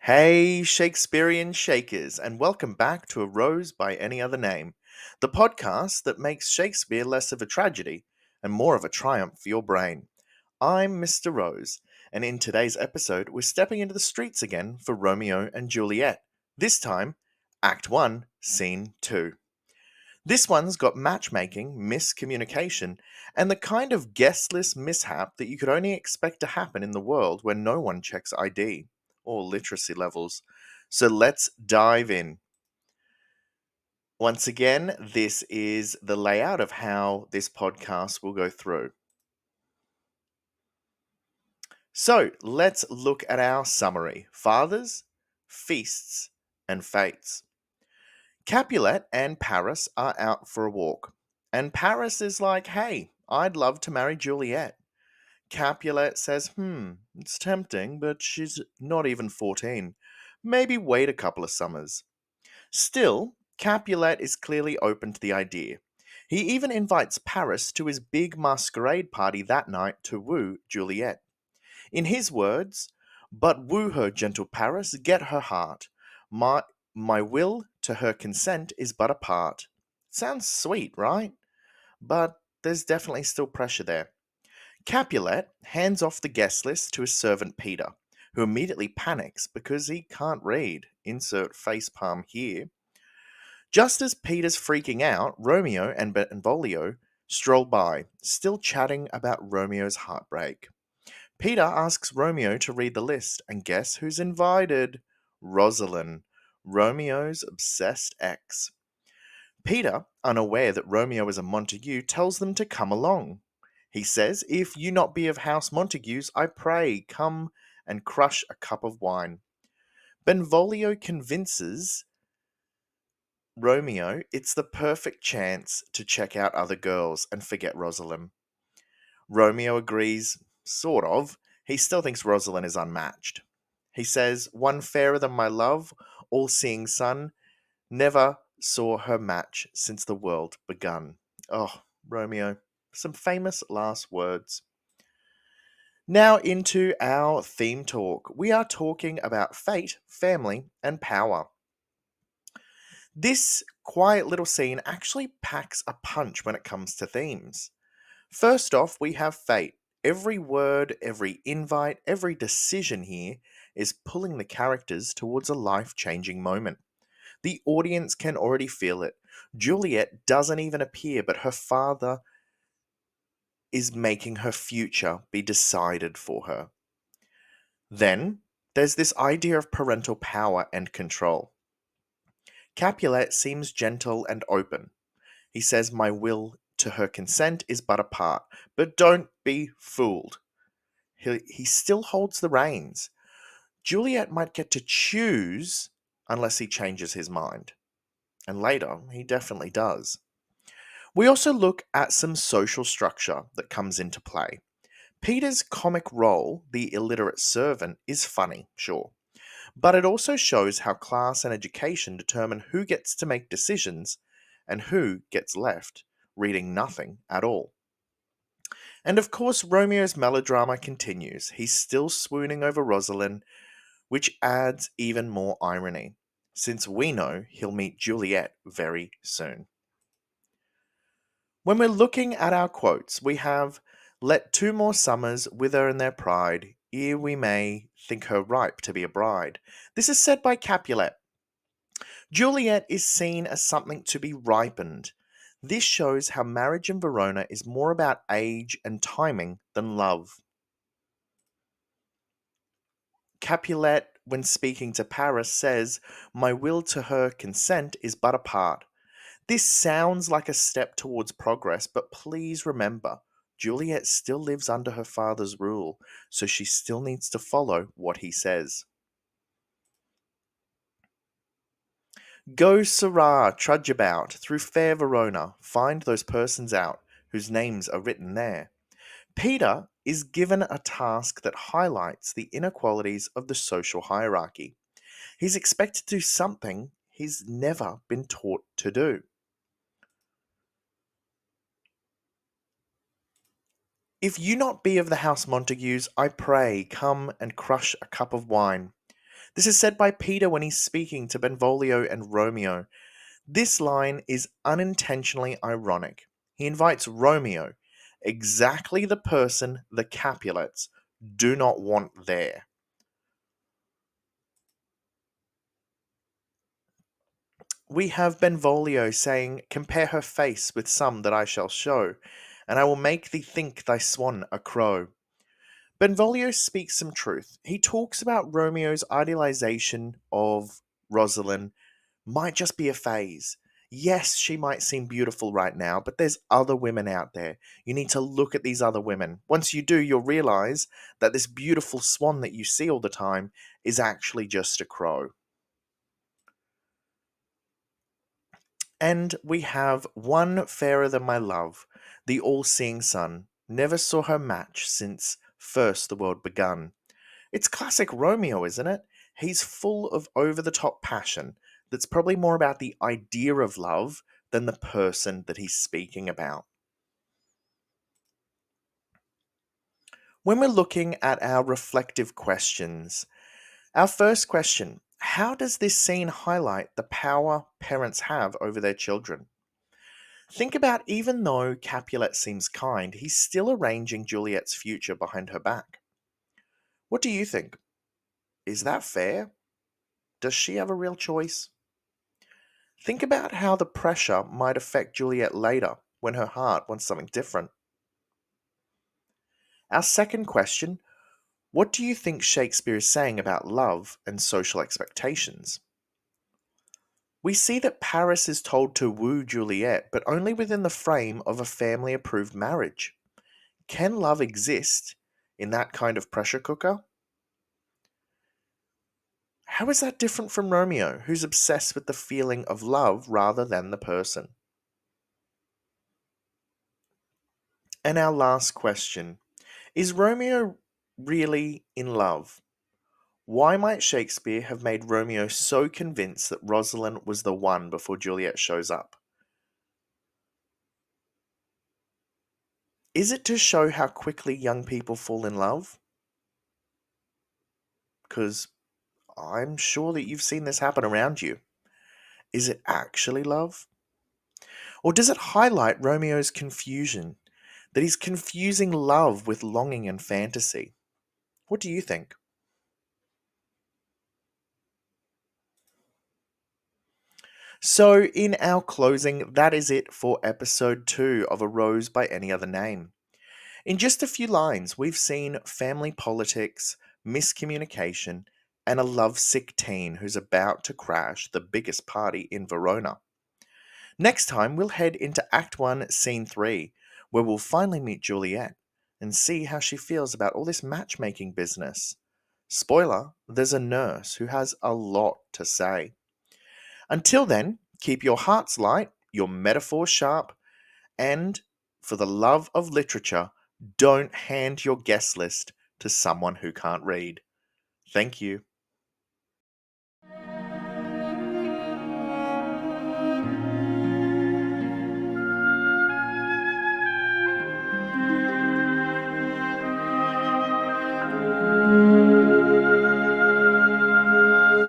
Hey, Shakespearean Shakers, and welcome back to A Rose by Any Other Name, the podcast that makes Shakespeare less of a tragedy and more of a triumph for your brain. I'm Mr. Rose, and in today's episode, we're stepping into the streets again for Romeo and Juliet. This time, Act 1, Scene 2. This one's got matchmaking, miscommunication, and the kind of guestless mishap that you could only expect to happen in the world where no one checks ID or literacy levels. So let's dive in. Once again, this is the layout of how this podcast will go through. So let's look at our summary: fathers, feasts, and fates. Capulet and Paris are out for a walk, and Paris is like, hey, I'd love to marry Juliet. Capulet says, it's tempting, but she's not even 14. Maybe wait a couple of summers. Still, Capulet is clearly open to the idea. He even invites Paris to his big masquerade party that night to woo Juliet. In his words, "But woo her, gentle Paris, get her heart. My, my will to her consent is but a part." Sounds sweet, right? But there's definitely still pressure there. Capulet hands off the guest list to his servant Peter, who immediately panics because he can't read. Insert facepalm here. Just as Peter's freaking out, Romeo and Benvolio stroll by, still chatting about Romeo's heartbreak. Peter asks Romeo to read the list, and guess who's invited? Rosalind, Romeo's obsessed ex. Peter, unaware that Romeo is a Montague, tells them to come along. He says, "If you not be of House Montagues, I pray, come and crush a cup of wine." Benvolio convinces Romeo it's the perfect chance to check out other girls and forget Rosalind. Romeo agrees, sort of. He still thinks Rosalind is unmatched. He says, "One fairer than my love, all-seeing sun, never saw her match since the world begun." Oh, Romeo, some famous last words. Now into our theme talk. We are talking about fate, family, and power. This quiet little scene actually packs a punch when it comes to themes. First off, we have fate. Every word, every invite, every decision here is pulling the characters towards a life changing moment. The audience can already feel it. Juliet doesn't even appear, but her father is making her future be decided for her. Then, there's this idea of parental power and control. Capulet seems gentle and open. He says, "My will to her consent is but a part, but don't be fooled." He still holds the reins. Juliet might get to choose unless he changes his mind. And later, he definitely does. We also look at some social structure that comes into play. Peter's comic role, the illiterate servant, is funny, sure, but it also shows how class and education determine who gets to make decisions and who gets left reading nothing at all. And of course, Romeo's melodrama continues. He's still swooning over Rosalind, which adds even more irony, since we know he'll meet Juliet very soon. When we're looking at our quotes, we have, "Let two more summers wither in their pride, ere we may think her ripe to be a bride." This is said by Capulet. Juliet is seen as something to be ripened. This shows how marriage in Verona is more about age and timing than love. Capulet, when speaking to Paris, says, "My will to her consent is but a part." This sounds like a step towards progress, but please remember, Juliet still lives under her father's rule, so she still needs to follow what he says. "Go, Sirrah, trudge about, through fair Verona, find those persons out, whose names are written there." Peter is given a task that highlights the inequalities of the social hierarchy. He's expected to do something he's never been taught to do. "If you not be of the house Montagues, I pray, come and crush a cup of wine." This is said by Peter when he's speaking to Benvolio and Romeo. This line is unintentionally ironic. He invites Romeo, exactly the person the Capulets do not want there. We have Benvolio saying, "Compare her face with some that I shall show, and I will make thee think thy swan a crow." Benvolio speaks some truth. He talks about Romeo's idealization of Rosalind might just be a phase. Yes, she might seem beautiful right now, but there's other women out there. You need to look at these other women. Once you do, you'll realize that this beautiful swan that you see all the time is actually just a crow. And we have one fairer than my love, the all-seeing sun. Never saw her match since first the world begun. It's classic Romeo, isn't it? He's full of over the top passion that's probably more about the idea of love than the person that he's speaking about. When we're looking at our reflective questions, our first question: how does this scene highlight the power parents have over their children? Think about, even though Capulet seems kind, he's still arranging Juliet's future behind her back. What do you think? Is that fair? Does she have a real choice? Think about how the pressure might affect Juliet later when her heart wants something different. Our second question: what do you think Shakespeare is saying about love and social expectations? We see that Paris is told to woo Juliet, but only within the frame of a family approved marriage. Can love exist in that kind of pressure cooker? How is that different from Romeo, who's obsessed with the feeling of love rather than the person? And our last question: is Romeo really in love? Why might Shakespeare have made Romeo so convinced that Rosalind was the one before Juliet shows up? Is it to show how quickly young people fall in love? Because I'm sure that you've seen this happen around you. Is it actually love? Or does it highlight Romeo's confusion? That he's confusing love with longing and fantasy? What do you think? So, in our closing, that is it for episode 2 of A Rose by Any Other Name. In just a few lines, we've seen family politics, miscommunication, and a lovesick teen who's about to crash the biggest party in Verona. Next time, we'll head into Act 1, Scene 3, where we'll finally meet Juliet and see how she feels about all this matchmaking business. Spoiler, there's a nurse who has a lot to say. Until then, keep your hearts light, your metaphors sharp, and, for the love of literature, don't hand your guest list to someone who can't read. Thank you.